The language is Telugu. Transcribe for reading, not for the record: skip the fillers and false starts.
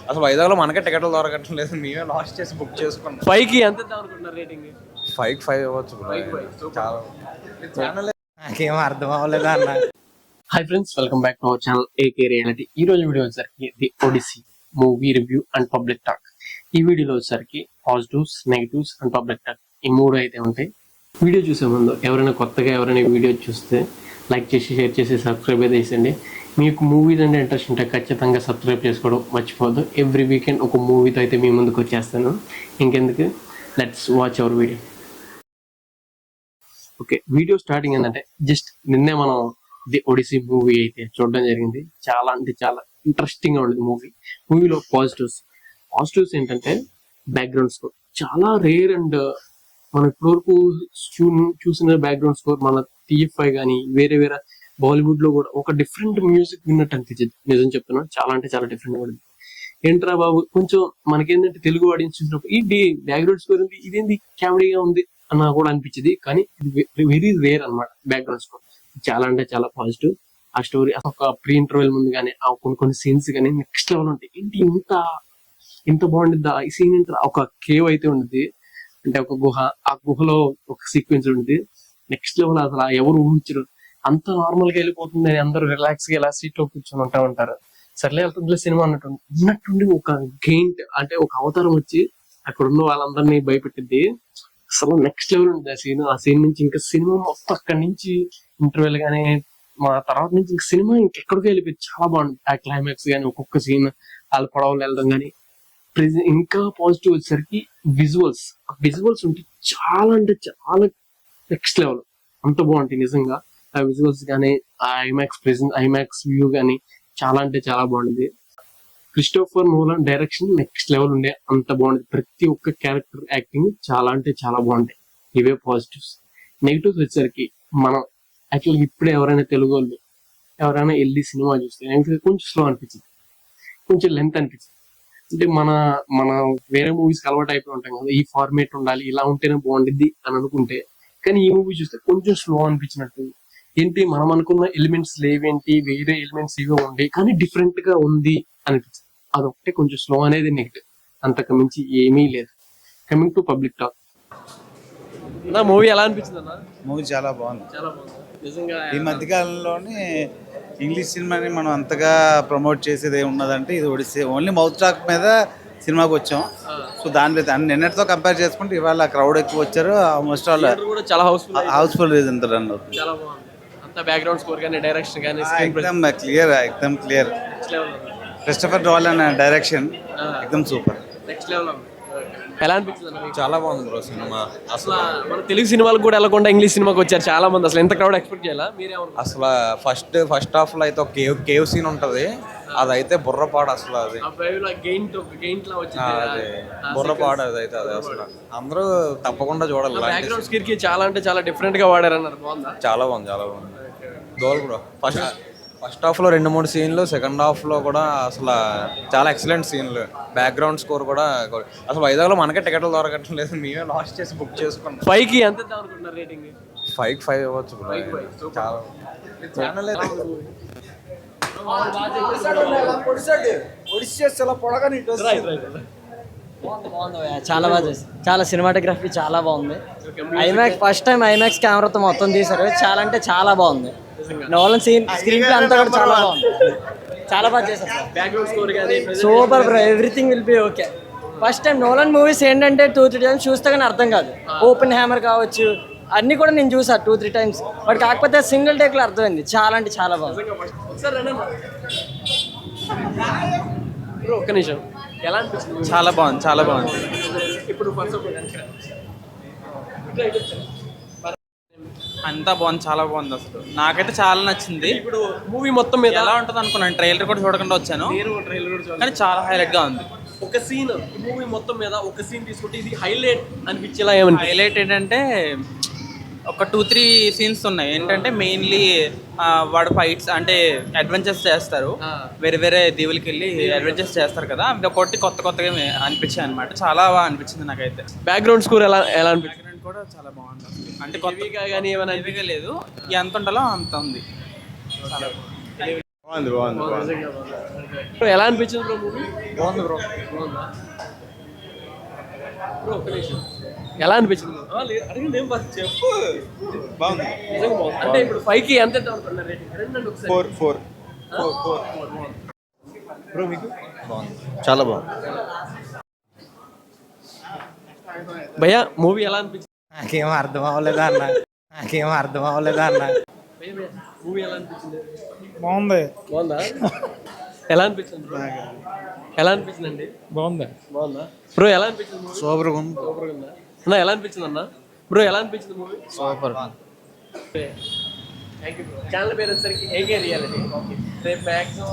అసలు వైజాగ్లో మనకే టికెట్లు దొరకటం లేదు, మేమే లాస్ట్ చేసి బుక్ చేసుకున్నాం. 5కి ఎంత అనుకుంటున్నారు రేటింగ్? 5 ఇవ్వచ్చు. చాలా నాకేం అర్థం అవ్వలేదు అన్న. Hi friends, welcome back to our channel AK reality. ఈ రోజు వీడియో వచ్చేసరికి the Odyssey movie review and public talk. ఈ వీడియోలో వచ్చేసరికి positives, negatives and public talk ఈ మూడు అయితే ఉంటాయి. వీడియో చూసే ముందు ఎవరైనా కొత్తగా వీడియో చూస్తే లైక్ చేసి, షేర్ చేసి, సబ్స్క్రైబ్ అయితే చేయండి. మీకు మూవీస్ అంటే ఇంట్రెస్ట్ ఉంటే ఖచ్చితంగా సబ్స్క్రైబ్ చేసుకోవడం మర్చిపోవద్దు. ఎవ్రీ వీకెండ్ ఒక మూవీతో అయితే మీ ముందుకు వచ్చేస్తాను. ఇంకెందుకు, let's watch hour video. Okay, video starting ఏంటంటే జస్ట్ నిన్నే మనం ది ఒడిసీ మూవీ అయితే చూడడం జరిగింది. చాలా అంటే చాలా ఇంట్రెస్టింగ్ గా ఉండేది మూవీ. మూవీలో పాజిటివ్స్ ఏంటంటే బ్యాక్గ్రౌండ్ స్కోర్ చాలా రేర్. అండ్ మనం ఇప్పటివరకు చూసిన బ్యాక్గ్రౌండ్ స్కోర్ మన TFI కానీ వేరే బాలీవుడ్ లో కూడా ఒక డిఫరెంట్ మ్యూజిక్ విన్నట్టు అనిపించింది. నిజం చెప్తున్నా, చాలా అంటే చాలా డిఫరెంట్ గా ఉంది. ఏంట్రా బాబు, కొంచెం మనకేంటంటే తెలుగు ఆడియన్స్ చూసినప్పుడు ఈ బ్యాక్గ్రౌండ్ స్కోర్ ఉంది, ఇదేంది కామెడీగా ఉంది అన్న కూడా అనిపించింది. కానీ ఇది వెరీ రేర్ అనమాట బ్యాక్గ్రౌండ్ స్కోర్. చాలా అంటే చాలా పాజిటివ్. ఆ స్టోరీ ఒక ప్రీ ఇంటర్వెల్ ముందు కానీ కొన్ని సీన్స్ కానీ నెక్స్ట్ లెవెల్ ఉంటాయి. ఏంటి ఇంత బాగుండిద్దా ఈ సీన్? ఒక కేవ్ అయితే ఉంటుంది, అంటే ఒక గుహ. ఆ గుహలో ఒక సీక్వెన్స్ ఉంటుంది నెక్స్ట్ లెవెల్. అసలు ఎవరు ఊహించరు అంత నార్మల్ గా వెళ్ళిపోతుంది అని అందరూ రిలాక్స్ గా ఇలా సీట్ లో కూర్చొని ఉంటారు. సర్లే వెళ్తుంది సినిమా అన్నట్టుండి ఒక గెయింట్ అంటే ఒక అవతారం వచ్చి అక్కడ ఉన్న వాళ్ళందరినీ భయపెట్టింది. అసలు నెక్స్ట్ లెవెల్ ఉంటుంది ఆ సీన్ నుంచి ఇంకా సినిమా మొత్తం అక్కడి నుంచి ఇంటర్వెల్ గానీ మా తర్వాత నుంచి ఇంకా సినిమా ఇంకెక్కడికి వెళ్ళిపోయింది. చాలా బాగుంది ఆ క్లైమాక్స్ గానీ, ఒక్కొక్క సీన్ వాళ్ళ పడవలు వెళ్ళడం గానీ. ఇంకా పాజిటివ్ వచ్చేసరికి విజువల్స్ ఉంటే చాలా అంటే చాలా నెక్స్ట్ లెవెల్. అంత బాగుంటాయి నిజంగా ఆ విజువల్స్ గానీ, ఆ ఐమాక్స్ వ్యూ గానీ చాలా అంటే చాలా బాగుంది. Christopher Nolan direction next level ఉండే, అంత బాగుంది. ప్రతి ఒక్క క్యారెక్టర్ యాక్టింగ్ చాలా అంటే చాలా బాగుంటాయి. ఇవే పాజిటివ్స్. నెగిటివ్స్ వచ్చేసరికి మనం యాక్చువల్గా ఇప్పుడే ఎవరైనా తెలుగు వాళ్ళు ఎవరైనా వెళ్ళి సినిమా చూస్తే కొంచెం స్లో అనిపించింది, కొంచెం లెంత్ అనిపించింది. అంటే మన వేరే మూవీస్కి అలవాటు అయిపోయి ఉంటాం కదా, ఈ ఫార్మేట్ ఉండాలి, ఇలా ఉంటేనే బాగుండిద్ది అని అనుకుంటే. కానీ ఈ మూవీ చూస్తే కొంచెం స్లో అనిపించినట్టు. ఏంటి మనం అనుకున్న ఎలిమెంట్స్ లేవేంటి, వేరే ఎలిమెంట్స్ ఇవే ఉండే కానీ డిఫరెంట్ గా ఉంది అనిపించింది. అదొకటే కొంచెం స్లో అనేది నెగిటివ్, అంతకు మించి ఏమీ లేదు. కమింగ్ టు పబ్లిక్ టాక్, నా మూవీ ఎలా అనిపించింది అన్న? మూవీ చాలా బాగుంది. చాలా బాగుంది నిజంగా. ఈ మధ్యకాలంలోనే ఇంగ్లీష్ సినిమాని మనం అంతగా ప్రమోట్ చేసేది ఉన్నదంటే ఇది ఒడిసీ. ఓన్లీ మౌత్ టాక్ మీద సినిమాకి వచ్చాం. సో దాని మీద నిన్నటితో కంపేర్ చేసుకుంటే ఇవాళ క్రౌడ్ ఎక్కువ వచ్చారు. ఆల్మోస్ట్ ఆల్ చాలా హౌస్ఫుల్ రీజన్ రన్ అవుతుంది. చాలా బాగుంది. అంత బ్యాక్గ్రౌండ్ స్కోర్ కానీ, డైరెక్షన్ కానీ ఎక్దమ్ క్లియర్. క్రిస్టోఫర్ నోలన్ డైరెక్షన్ ఎక్దమ్ సూపర్, నెక్స్ట్ లెవెల్. ఎలా అనిపించింది? చాలా బాగుంది బ్రో సినిమా. అసలు మన తెలుగు సినిమాలకు కూడా వెళ్ళకుండా ఇంగ్లీష్ సినిమాకి వచ్చారు చాలా మంది. అసలు ఎంత క్రౌడ్ ఎక్స్పెక్ట్ చేయాలా మీరేమన్నా? అసలు ఫస్ట్ హాఫ్ లో అయితే ఒక కేవ్ సీన్ ఉంటది, అదైతే బుర్రపాడు. అసలు అది బుర్రపాడు అదైతే. అది అసలు అందరూ తప్పకుండా చూడాలి. బ్యాక్గ్రౌండ్ స్కోర్ కి చాలా అంటే చాలా డిఫరెంట్ గా వాడారన్నారు. బాగుందా? చాలా బాగుంది. దోల్ బ్రో ఫస్ట్ హాఫ్ లో 2-3 సీన్లు, సెకండ్ హాఫ్ లో కూడా అసలు చాలా ఎక్సలెంట్ సీన్లు. బ్యాక్గ్రౌండ్ స్కోర్ కూడా అసలు వైజాగ్లో మనకే టికెట్లు దొరకటం లేదు, మేమే లాస్ట్ చేసి బుక్ చేసుకున్నాం. 5కి ఎంత అనుకుంటున్నారు రేటింగ్? 5 ఇవ్వచ్చు. చాలా చాలా బాగా చేశారు. చాలా సినిమాటోగ్రఫీ చాలా బాగుంది. ఫస్ట్ టైం ఐమాక్స్ కెమెరాతో మొత్తం తీశారు. చాలా అంటే చాలా బాగుంది. నోలన్ స్క్రీన్ ప్లే అంతా కూడా చాలా బాగుంది. చాలా బాగా చేశారు. బ్యాక్గ్రౌండ్ స్కోర్ కానీ super bro, everything will be okay. First time Nolan movies ఏంటంటే 2-3 టైమ్స్ చూస్తే కానీ అర్థం కాదు. ఓపెన్ హ్యామర్ కావచ్చు, అన్ని కూడా నేను చూసాను 2-3 టైమ్స్. బట్ కాకపోతే సింగిల్ టేక్ లో అర్థమైంది. చాలా అంటే చాలా బాగుంది. ఒక్క నిమిషం, ఎలా అనిపిస్తుంది? చాలా బాగుంది. ఇప్పుడు అంతా బాగుంది, చాలా బాగుంది. అసలు నాకైతే చాలా నచ్చింది. ఇప్పుడు మూవీ మొత్తం మీద ఎలా ఉంటుంది అనుకున్నాను, ట్రైలర్ కూడా చూడకుండా వచ్చాను కానీ చాలా హైలైట్ గా ఉంది. ఒక సీన్ మూవీ మొత్తం మీద ఒక సీన్ తీసుకుంటే ఇది హైలైట్ అనిపించేలా ఏమన్నా? హైలైట్ ఏంటంటే ఒక 2-3 సీన్స్ ఉన్నాయి. ఏంటంటే మెయిన్లీ వాడు ఫైట్స్ అంటే అడ్వెంచర్స్ చేస్తారు, వేరే దీవులకి వెళ్ళి అడ్వెంచర్స్ చేస్తారు కదా, అవి ఒకటి కొత్తగా అనిపించాయి అనమాట. చాలా బాగా అనిపించింది నాకైతే. బ్యాక్గ్రౌండ్ స్కోర్ ఎలా అనిపించింది? కూడా చాలా బాగుంది. అంటే కొత్తగా కానీ ఏమైనా హెవీగా లేదు, ఎంత ఉండాలో అంత ఉంది. Bro, ఎలా అనిపించింది బ్రో మూవీ? బాగుంది బ్రో. బాగుందా బ్రో? ఒక నిమిషం. ఎలా అనిపించింది bro? అడిగింది ఏం బాగా చెప్పు. బాగుంది. నిజంగా బాగుంది. అంటే ఇప్పుడు 5 కి ఎంత అనుకున్నారు రేటింగ్? రెండండి ఒకసారి. 4 బ్రో మీకు బాగుంది, చాలా బాగుంది. భయ్యా మూవీ ఎలా అనిపించింది? నాకేం అర్థం అవ్వలేదా అన్న భయ్యా మూవీ ఎలా అనిపించింది? బాగుంది. బాగుందా? ఎలా అనిపించింది బ్రో? ఎలా అనిపించిందండి? బాగుంది. బాగుందా బ్రో? ఎలా అనిపించింది మూవీ? సూపర్గా ఉంది. సూపర్గా ఉందా అన్న? ఎలా అనిపించింది అన్న? బ్రో ఎలా అనిపించింది movie? Super. Thank you bro. Channel పేరు వచ్చేసరికి ఏకే రియాలిటీ. రేపు మ్యాక్సిమం